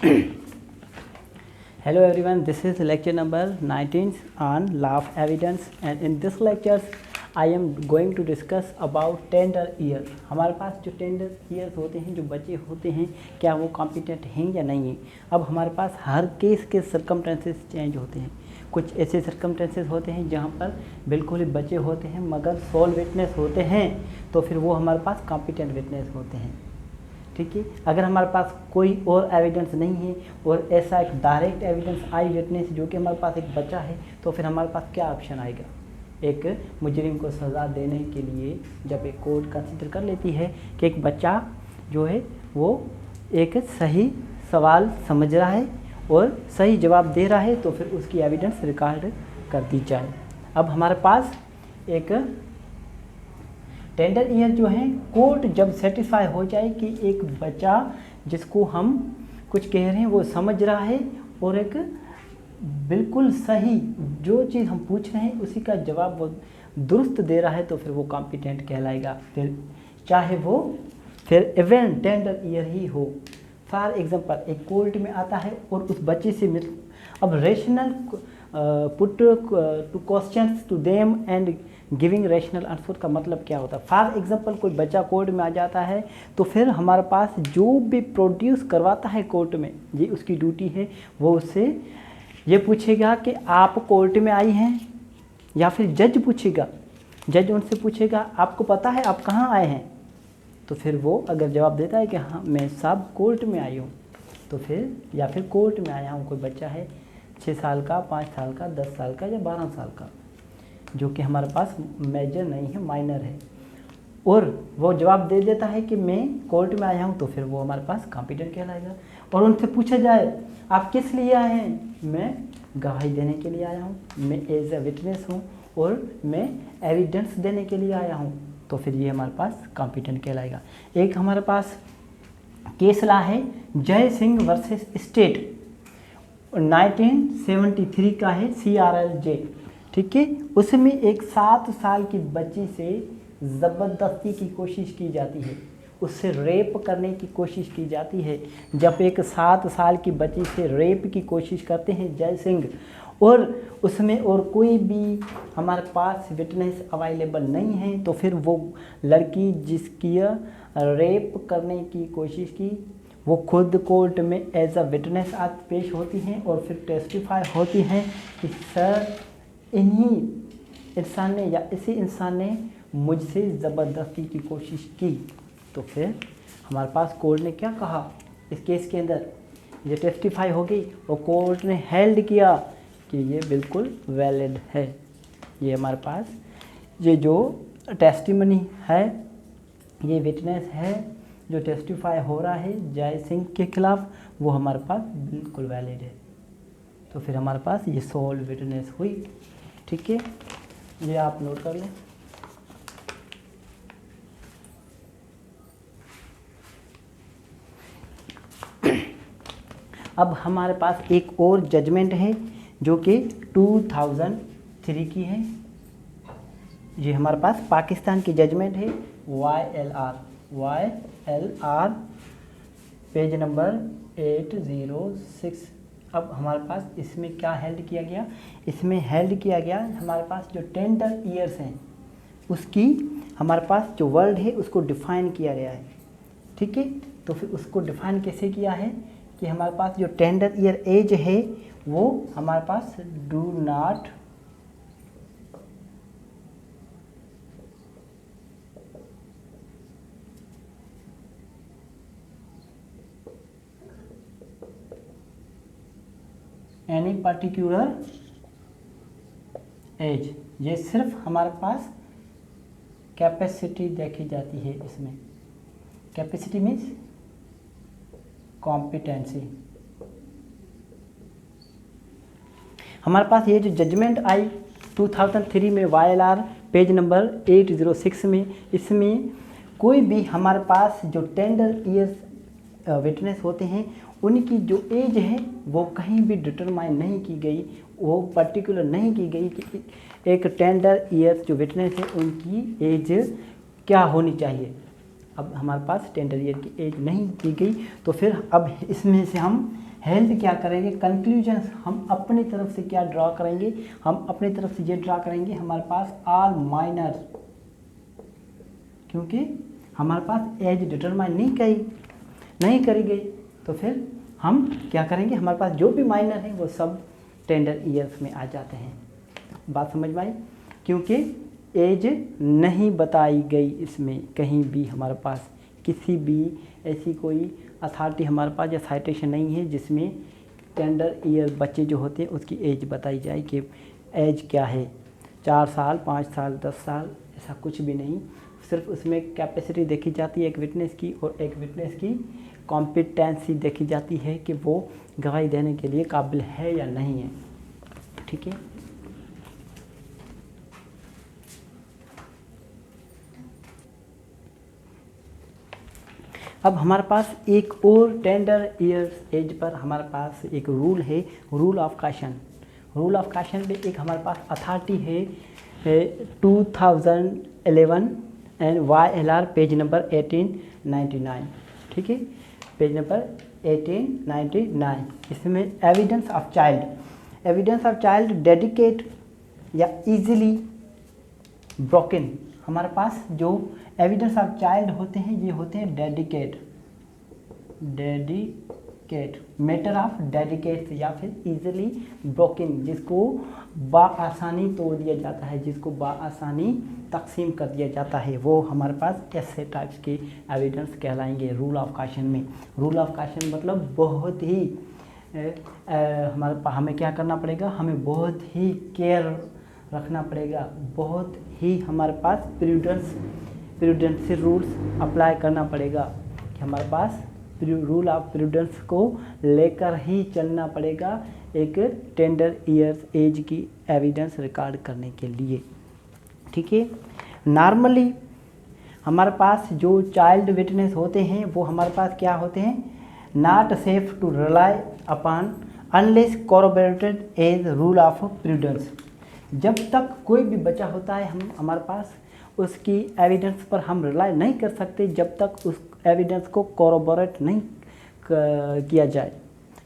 Hello everyone, this is lecture number 19 on law of evidence, and in this lecture I am going to discuss about tender year। हमारे पास जो tender years होते हैं, जो बच्चे होते हैं, क्या वो कॉम्पिटेंट हैं या नहीं है। अब हमारे पास हर केस के सर्कमस्टेंसेस चेंज होते हैं। कुछ ऐसे सर्कमस्टेंसेस होते हैं जहाँ पर बिल्कुल ही बच्चे होते हैं मगर सोल विटनेस होते हैं, तो फिर वो हमारे पास कॉम्पिटेंट विटनेस होते हैं। ठीक है, अगर हमारे पास कोई और एविडेंस नहीं है और ऐसा एक डायरेक्ट एविडेंस आई विटनेस जो कि हमारे पास एक बच्चा है, तो फिर हमारे पास क्या ऑप्शन आएगा। एक मुजरिम को सज़ा देने के लिए जब एक कोर्ट कंसिडर कर लेती है कि एक बच्चा जो है वो एक सही सवाल समझ रहा है और सही जवाब दे रहा है, तो फिर उसकी एविडेंस रिकॉर्ड कर दी जाए। अब हमारे पास एक टेंडर ईयर जो है, कोर्ट जब सेटिस्फाई हो जाए कि एक बच्चा जिसको हम कुछ कह रहे हैं वो समझ रहा है और एक बिल्कुल सही जो चीज़ हम पूछ रहे हैं उसी का जवाब वो दुरुस्त दे रहा है, तो फिर वो कॉम्पिटेंट कहलाएगा। फिर चाहे वो फिर इवन टेंडर ईयर ही हो। फॉर एग्जांपल, एक कोर्ट में आता है और उस बच्चे से मिल, अब rational put two questions to them and giving rational answer का मतलब क्या होता है। फॉर एग्जांपल, कोई बच्चा कोर्ट में आ जाता है तो फिर हमारे पास जो भी प्रोड्यूस करवाता है कोर्ट में, ये उसकी ड्यूटी है, वो उससे ये पूछेगा कि आप कोर्ट में आई हैं, या फिर जज पूछेगा, जज उनसे पूछेगा आपको पता है आप कहाँ आए हैं, तो फिर वो अगर जवाब देता है कि हाँ मैं साहब कोर्ट में आई हूँ, तो फिर या फिर कोर्ट में आया हूँ। कोई बच्चा है 6 साल का, 5 साल का, 10 साल का या 12 साल का, जो कि हमारे पास मेजर नहीं है, माइनर है, और वो जवाब दे देता है कि मैं कोर्ट में आया हूँ, तो फिर वो हमारे पास कॉम्पिटेंट कहलाएगा। और उनसे पूछा जाए आप किस लिए आए हैं, मैं गवाही देने के लिए आया हूँ, मैं एज ए विटनेस हूँ और मैं एविडेंस देने के लिए आया हूँ, तो फिर ये हमारे पास कॉम्पिटेंट कहलाएगा। एक हमारे पास केस ला है जय सिंह वर्सेस स्टेट, 1973 का है, CRLJ। ठीक है, उसमें एक 7 साल की बच्ची से ज़बरदस्ती की कोशिश की जाती है, उससे रेप करने की कोशिश की जाती है। जब एक 7 साल की बच्ची से रेप की कोशिश करते हैं जय सिंह, और उसमें और कोई भी हमारे पास विटनेस अवेलेबल नहीं है, तो फिर वो लड़की जिसकी रेप करने की कोशिश की, वो खुद कोर्ट में एज अ विटनेस आज पेश होती हैं और फिर टेस्टिफाई होती हैं कि सर इन्हीं इंसान ने या इसी इंसान ने मुझसे ज़बरदस्ती की कोशिश की। तो फिर हमारे पास कोर्ट ने क्या कहा इस केस के अंदर, ये टेस्टिफाई हो गई और कोर्ट ने हेल्ड किया कि ये बिल्कुल वैलिड है। ये हमारे पास ये जो टेस्टिमनी है, ये विटनेस है जो टेस्टिफाई हो रहा है जय सिंह के खिलाफ, वो हमारे पास बिल्कुल वैलिड है। तो फिर हमारे पास ये सोल विटनेस हुई। ठीक है, ये आप नोट कर लें। अब हमारे पास एक और जजमेंट है जो कि 2003 की है। ये हमारे पास पाकिस्तान की जजमेंट है, YLR पेज नंबर 806। अब हमारे पास इसमें क्या हेल्ड किया गया, इसमें हेल्ड किया गया हमारे पास जो टेंडर ईयर्स हैं उसकी हमारे पास जो वर्ड है उसको डिफ़ाइन किया गया है। ठीक है, तो फिर उसको डिफ़ाइन कैसे किया है कि हमारे पास जो टेंडर ईयर एज है वो हमारे पास do not any particular age, ये सिर्फ हमारे पास कैपेसिटी देखी जाती है। इसमें कैपेसिटी मीन्स कॉम्पिटेंसी। हमारे पास ये जो जजमेंट आई 2003 में YLR पेज नंबर 806 में, इसमें कोई भी हमारे पास जो टेंडर ईयर्स विटनेस होते हैं उनकी जो एज है वो कहीं भी डिटरमाइन नहीं की गई, वो पर्टिकुलर नहीं की गई कि एक टेंडर ईयर्स जो विटनेस है उनकी एज क्या होनी चाहिए। अब हमारे पास टेंडर ईयर की एज नहीं की गई, तो फिर अब इसमें से हम हेल्थ क्या करेंगे, कंक्लूजन हम अपनी तरफ से क्या ड्रा करेंगे, हम अपनी तरफ से ये ड्रा करेंगे हमारे पास ऑल माइनर, क्योंकि हमारे पास एज डिटरमाइन नहीं करी गई, तो फिर हम क्या करेंगे, हमारे पास जो भी माइनर है वो सब टेंडर ईयर्स में आ जाते हैं। बात समझ में आई, क्योंकि एज नहीं बताई गई इसमें कहीं भी, हमारे पास किसी भी ऐसी कोई अथॉरिटी हमारे पास या साइटेशन नहीं है जिसमें टेंडर ईयर बच्चे जो होते हैं उसकी एज बताई जाए कि एज क्या है, 4 साल, 5 साल, 10 साल, ऐसा कुछ भी नहीं। सिर्फ उसमें कैपेसिटी देखी जाती है एक विटनेस की, और एक विटनेस की कॉम्पिटेंसी देखी जाती है कि वो गवाही देने के लिए काबिल है या नहीं है। ठीक है, अब हमारे पास एक और टेंडर ईयर्स एज पर हमारे पास एक रूल है, rule of caution. Rule of caution में एक हमारे पास अथॉरिटी है 2011 एंड YLR पेज नंबर 1899। ठीक है, पेज नंबर 1899। इसमें एविडेंस ऑफ चाइल्ड डेडिकेट या इजीली ब्रोकन, हमारे पास जो एविडेंस ऑफ चाइल्ड होते हैं ये होते हैं डेडिकेट, मैटर ऑफ डेडिकेट या फिर इजीली ब्रोकन, जिसको बाआसानी तोड़ दिया जाता है, जिसको बाआसानी तकसीम कर दिया जाता है, वो हमारे पास ऐसे टाइप्स के एविडेंस कहलाएंगे रूल ऑफ काशन में। रूल ऑफ काशन मतलब बहुत ही हमें क्या करना पड़ेगा, हमें बहुत ही केयर रखना पड़ेगा, बहुत ही हमारे पास प्रूडेंशियल रूल्स अप्लाई करना पड़ेगा, कि हमारे पास रूल ऑफ प्रूडेंस को लेकर ही चलना पड़ेगा एक टेंडर ईयर्स एज की एविडेंस रिकॉर्ड करने के लिए। ठीक है, नॉर्मली हमारे पास जो चाइल्ड विटनेस होते हैं वो हमारे पास क्या होते हैं, not safe to rely upon unless corroborated as rule of prudence. जब तक कोई भी बच्चा होता है हमारे पास उसकी एविडेंस पर हम रिलाई नहीं कर सकते जब तक उस एविडेंस को कोरोबोरेट नहीं किया जाए।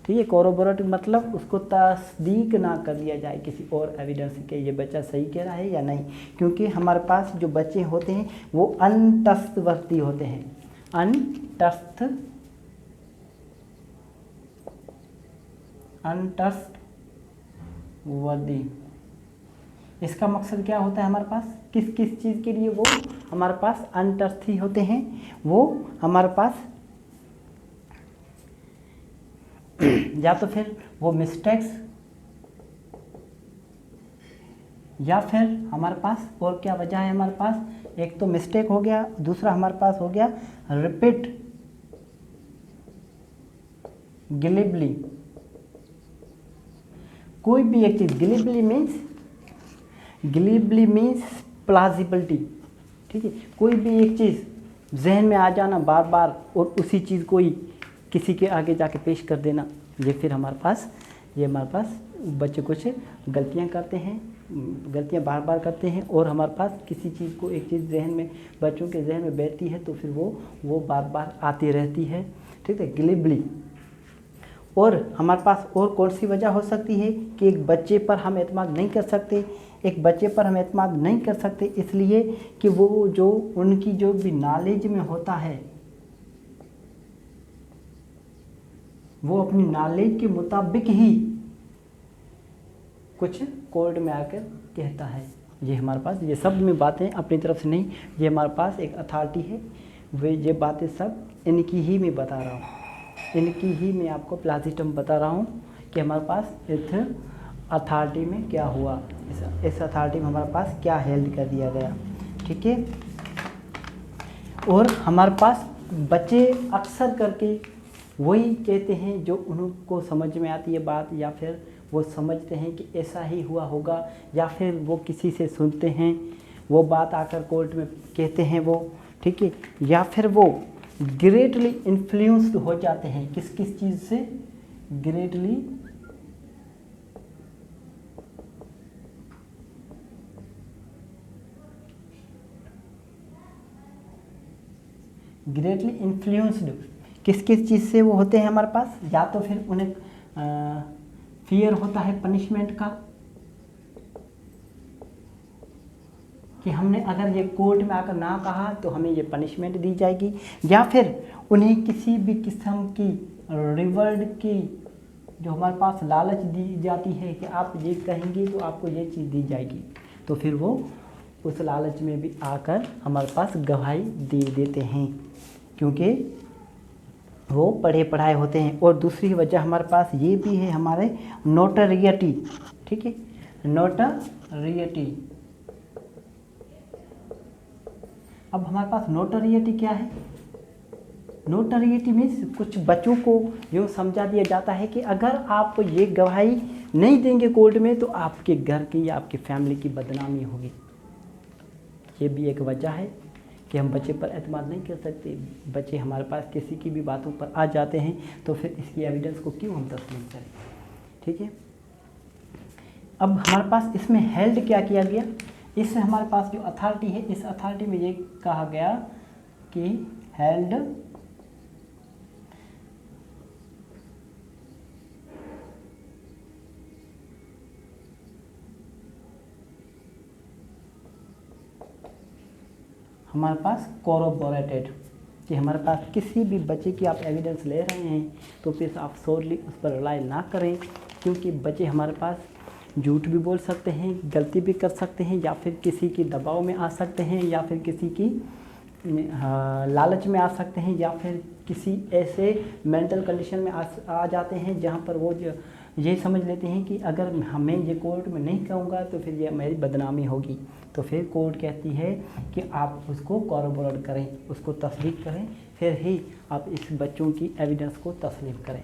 ठीक है, कोरोबोरेट मतलब उसको तस्दीक ना कर लिया जाए किसी और एविडेंस के, ये बच्चा सही कह रहा है या नहीं, क्योंकि हमारे पास जो बच्चे होते हैं वो अनट्रस्टवर्दी होते हैं, अनट्रस्टवर्दी। इसका मकसद क्या होता है, हमारे पास किस किस चीज़ के लिए वो हमारे पास अनट्रस्टी होते हैं, वो हमारे पास या तो फिर वो मिस्टेक्स, या फिर हमारे पास और क्या वजह है, हमारे पास एक तो मिस्टेक हो गया, दूसरा हमारे पास हो गया रिपीट गिलिबली। कोई भी एक चीज़, गिलिबली मीन्स प्लाजिबिलिटी। ठीक है, कोई भी एक चीज़ जहन में आ जाना बार बार और उसी चीज़ को ही किसी के आगे जाके पेश कर देना, ये फिर हमारे पास बच्चे कुछ गलतियां करते हैं, गलतियां बार बार करते हैं, और हमारे पास किसी चीज़ को एक चीज़ जहन में बच्चों के जहन में बैठती है तो फिर वो बार बार आती रहती है। ठीक है, गिलिबली। और हमारे पास और कौन सी वजह हो सकती है कि एक बच्चे पर हम एतमाद नहीं कर सकते, इसलिए कि वो जो उनकी जो भी नॉलेज में होता है वो अपनी नॉलेज के मुताबिक ही कुछ कोर्ट में आकर कहता है। ये हमारे पास ये सब में बातें अपनी तरफ से नहीं, ये हमारे पास एक अथॉरिटी है, वे ये बातें सब इनकी ही मैं बता रहा हूँ, इनकी ही मैं आपको प्लाजिटम बता रहा हूँ कि हमारे पास इस अथॉरिटी में क्या हुआ, इस अथॉरिटी में हमारे पास क्या हेल्ड कर दिया गया। ठीक है, और हमारे पास बच्चे अक्सर करके वही कहते हैं जो उनको समझ में आती है बात, या फिर वो समझते हैं कि ऐसा ही हुआ होगा, या फिर वो किसी से सुनते हैं वो बात आकर कोर्ट में कहते हैं वो। ठीक है, या फिर वो ग्रेटली इन्फ्लुएंस्ड हो जाते हैं, किस किस चीज़ से, ग्रेटली इन्फ्लुएंस्ड किस किस चीज़ से वो होते हैं हमारे पास, या तो फिर उन्हें फियर होता है पनिशमेंट का, कि हमने अगर ये कोर्ट में आकर ना कहा तो हमें ये पनिशमेंट दी जाएगी, या फिर उन्हें किसी भी किस्म की रिवॉर्ड की जो हमारे पास लालच दी जाती है कि आप ये कहेंगे तो आपको ये चीज़ दी जाएगी, तो फिर वो उस लालच में भी आकर हमारे पास गवाही दे देते हैं, क्योंकि वो पढ़े पढ़ाए होते हैं। और दूसरी वजह हमारे पास ये भी है, हमारे नोटरियटी, ठीक है, नोटरियटी। अब हमारे पास नोटरियटी क्या है? नोटरियटी मीन्स कुछ बच्चों को यूँ समझा दिया जाता है कि अगर आप ये गवाही नहीं देंगे कोर्ट में तो आपके घर की या आपकी फैमिली की बदनामी होगी। ये भी एक वजह है कि हम बच्चे पर एतमाद नहीं कर सकते। बच्चे हमारे पास किसी की भी बातों पर आ जाते हैं तो फिर इसकी एविडेंस को क्यों हम तस्लीम करें, ठीक है। अब हमारे पास इसमें हेल्ड क्या किया गया? इसमें हमारे पास जो अथॉरिटी है, इस अथॉरिटी में ये कहा गया कि हेल्ड हमारे पास कोरोबोरेटेड, कि हमारे पास किसी भी बच्चे की आप एविडेंस ले रहे हैं तो फिर आप सोरली उस पर रिलाई ना करें, क्योंकि बच्चे हमारे पास झूठ भी बोल सकते हैं, गलती भी कर सकते हैं, या फिर किसी की दबाव में आ सकते हैं, या फिर किसी की लालच में आ सकते हैं, या फिर किसी ऐसे मेंटल कंडीशन में आ जाते हैं जहाँ पर वो ये समझ लेते हैं कि अगर हमें ये कोर्ट में नहीं कहूँगा तो फिर ये मेरी बदनामी होगी। तो फिर कोर्ट कहती है कि आप उसको कॉरोबोरेट करें, उसको तस्दीक करें, फिर ही आप इस बच्चों की एविडेंस को तस्लीम करें।